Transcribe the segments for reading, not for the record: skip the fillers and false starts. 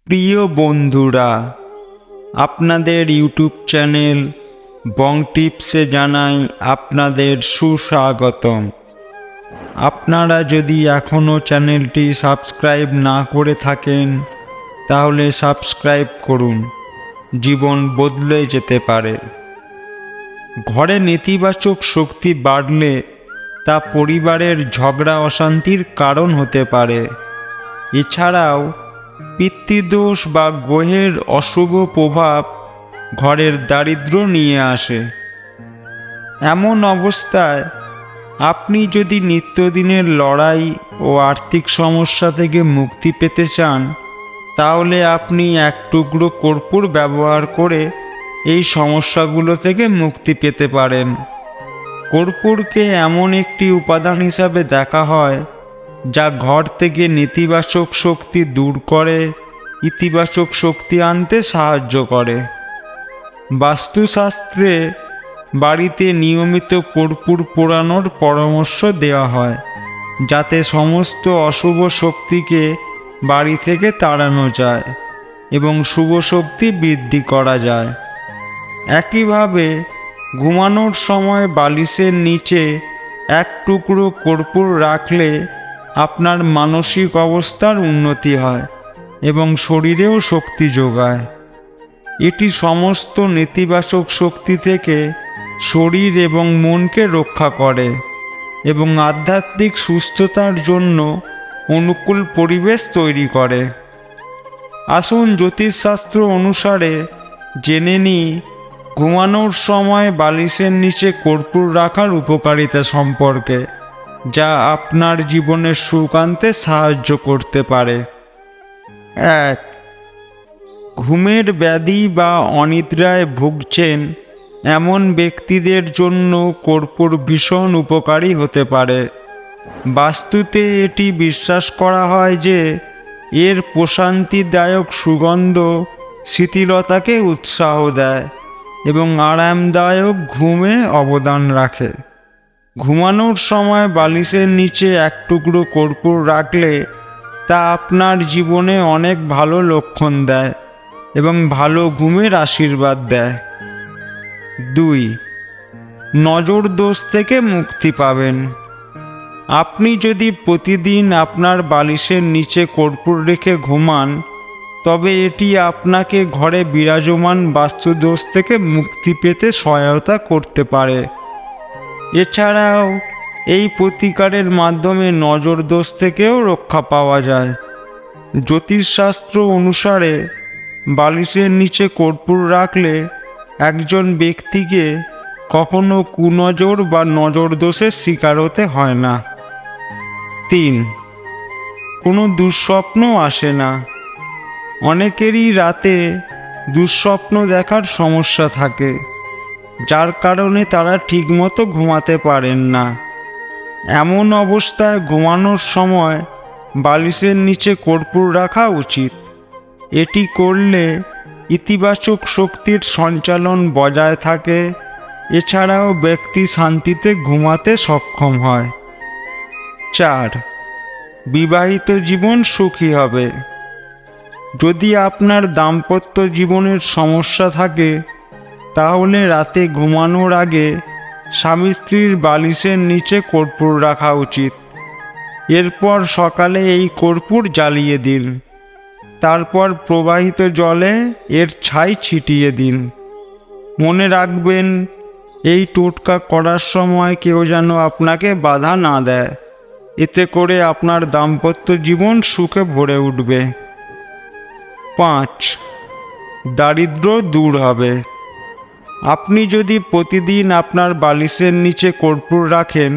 প্রিয় বন্ধুরা, আপনাদের ইউটিউব চ্যানেল বং টিপসে জানাই আপনাদের সুস্বাগতম। আপনারা যদি এখনও চ্যানেলটি সাবস্ক্রাইব না করে থাকেন তাহলে সাবস্ক্রাইব করুন, জীবন বদলে যেতে পারে। ঘরে নেতিবাচক শক্তি বাড়লে তা পরিবারের ঝগড়া অশান্তির কারণ হতে পারে। এছাড়াও পিতৃদোষ বা গ্রহের অশুভ প্রভাব ঘরের দারিদ্র্য নিয়ে আসে। এমন অবস্থায় আপনি যদি নিত্যদিনের লড়াই ও আর্থিক সমস্যা থেকে মুক্তি পেতে চান, তাহলে আপনি এক টুকরো কর্পূর ব্যবহার করে এই সমস্যাগুলো থেকে মুক্তি পেতে পারেন। কর্পূরকে এমন একটি উপাদান হিসাবে দেখা হয় যা ঘর থেকে নেতিবাচক শক্তি দূর করে ইতিবাচক শক্তি আনতে সাহায্য করে। বাস্তুশাস্ত্রে বাড়িতে নিয়মিত কর্পূর পোড়ানোর পরামর্শ দেওয়া হয়, যাতে সমস্ত অশুভ শক্তিকে বাড়ি থেকে তাড়ানো যায় এবং শুভ শক্তি বৃদ্ধি করা যায়। একইভাবে ঘুমানোর সময় বালিশের নিচে এক টুকরো কর্পূর রাখলে আপনার মানসিক অবস্থার উন্নতি হয় এবং শরীরেও শক্তি যোগায়। এটি সমস্ত নেতিবাচক শক্তি থেকে শরীর এবং মনকে রক্ষা করে এবং আধ্যাত্মিক সুস্থতার জন্য অনুকূল পরিবেশ তৈরি করে। আসুন জ্যোতিষশাস্ত্র অনুসারে জেনে নিই ঘুমানোর সময় বালিশের নিচে কর্পূর রাখার উপকারিতা সম্পর্কে, যা আপনার জীবনের সুখ আনতে সাহায্য করতে পারে। 1. ঘুমের ব্যাধি বা অনিদ্রায় ভুগছেন এমন ব্যক্তিদের জন্য কর্পূর ভীষণ উপকারী হতে পারে। বাস্তুতে এটি বিশ্বাস করা হয় যে এর প্রশান্তিদায়ক সুগন্ধ শিথিলতাকে উৎসাহ দেয় এবং আরামদায়ক ঘুমে অবদান রাখে। ঘুমানোর সময় বালিশের নিচে এক টুকরো কর্পূর রাখলে তা আপনার জীবনে অনেক ভালো লক্ষণ দেয় এবং ভালো ঘুমের আশীর্বাদ দেয়। 2. নজর দোষ থেকে মুক্তি পাবেন। আপনি যদি প্রতিদিন আপনার বালিশের নিচে কর্পূর রেখে ঘুমান, তবে এটি আপনাকে ঘরে বিরাজমান বাস্তুদোষ থেকে মুক্তি পেতে সহায়তা করতে পারে। এছাড়াও এই প্রতিকারের মাধ্যমে নজর দোষ থেকেও রক্ষা পাওয়া যায়। জ্যোতিষশাস্ত্র অনুসারে বালিশের নিচে কর্পূর রাখলে একজন ব্যক্তিকে কখনো কুনজর বা নজর দোষের শিকার হতে হয় না। 3. কোনো দুঃস্বপ্ন আসে না। অনেকেরই রাতে দুঃস্বপ্ন দেখার সমস্যা থাকে, যার কারণে তারা ঠিকমতো ঘুমাতে পারেন না। এমন অবস্থায় ঘুমানোর সময় বালিশের নিচে কর্পূর রাখা উচিত। এটি করলে ইতিবাচক শক্তির সঞ্চালন বজায় থাকে। এছাড়াও ব্যক্তি শান্তিতে ঘুমাতে সক্ষম হয়। 4. বিবাহিত জীবন সুখী হবে। যদি আপনার দাম্পত্য জীবনের সমস্যা থাকে, তাহলে রাতে ঘুমানোর আগে স্বামী স্ত্রীর বালিশের নিচে কর্পূর রাখা উচিত। এরপর সকালে এই কর্পূর জ্বালিয়ে দিন। তারপর প্রবাহিত জলে এর ছাই ছিটিয়ে দিন। মনে রাখবেন, এই টোটকা করার সময় কেউ যেন আপনাকে বাধা না দেয়। এতে করে আপনার দাম্পত্য জীবন সুখে ভরে উঠবে। 5. দারিদ্র্য দূর হবে। আপনি যদি প্রতিদিন আপনার বালিশের নিচে কর্পূর রাখেন,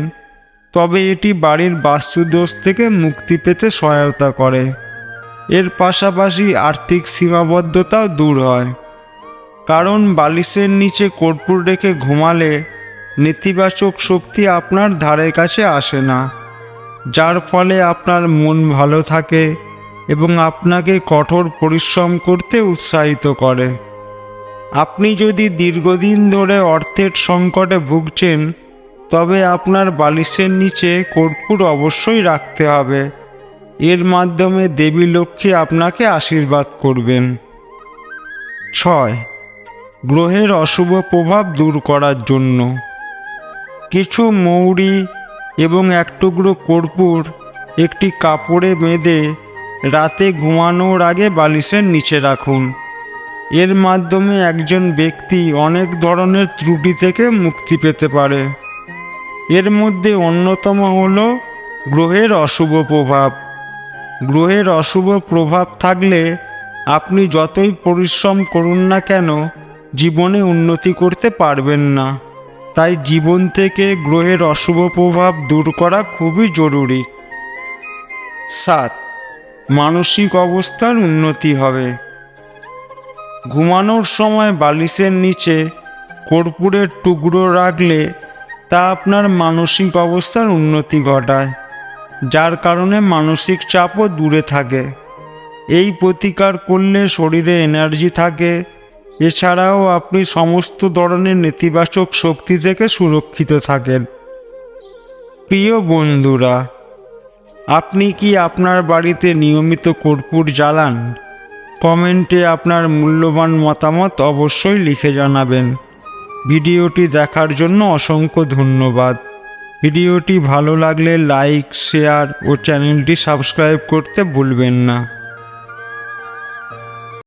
তবে এটি বাড়ির বাস্তুদোষ থেকে মুক্তি পেতে সহায়তা করে। এর পাশাপাশি আর্থিক সীমাবদ্ধতাও দূর হয়, কারণ বালিশের নিচে কর্পূর রেখে ঘুমালে নেতিবাচক শক্তি আপনার ধারে কাছে আসে না, যার ফলে আপনার মন ভালো থাকে এবং আপনাকে কঠোর পরিশ্রম করতে উৎসাহিত করে। আপনি যদি দীর্ঘদিন ধরে অর্থের সংকটে ভুগছেন, তবে আপনার বালিশের নিচে কর্পূর অবশ্যই রাখতে হবে। এর মাধ্যমে দেবী লক্ষ্মী আপনাকে আশীর্বাদ করবেন। 6. গ্রহের অশুভ প্রভাব দূর করার জন্য কিছু মৌরি এবং এক টুকরো কর্পূর একটি কাপড়ে বেঁধে রাতে ঘুমানোর আগে বালিশের নিচে রাখুন। এর মাধ্যমে একজন ব্যক্তি অনেক ধরনের ত্রুটি থেকে মুক্তি পেতে পারে। এর মধ্যে অন্যতম হল গ্রহের অশুভ প্রভাব। গ্রহের অশুভ প্রভাব থাকলে আপনি যতই পরিশ্রম করুন না কেন জীবনে উন্নতি করতে পারবেন না। তাই জীবন থেকে গ্রহের অশুভ প্রভাব দূর করা খুবই জরুরি। 7. মানসিক অবস্থার উন্নতি হবে। ঘুমানোর সময় বালিশের নিচে কর্পূরের টুকরো রাখলে তা আপনার মানসিক অবস্থার উন্নতি ঘটায়, যার কারণে মানসিক চাপও দূরে থাকে। এই প্রতিকার করলে শরীরে এনার্জি থাকে। এছাড়াও আপনি সমস্ত ধরনের নেতিবাচক শক্তি থেকে সুরক্ষিত থাকেন। প্রিয় বন্ধুরা, আপনি কি আপনার বাড়িতে নিয়মিত কর্পূর জ্বালান? কমেন্টে আপনার মূল্যবান মতামত অবশ্যই লিখে জানাবেন। ভিডিওটি দেখার জন্য অসংখ্য ধন্যবাদ। ভিডিওটি ভালো লাগলে লাইক, শেয়ার ও চ্যানেলটি সাবস্ক্রাইব করতে ভুলবেন না।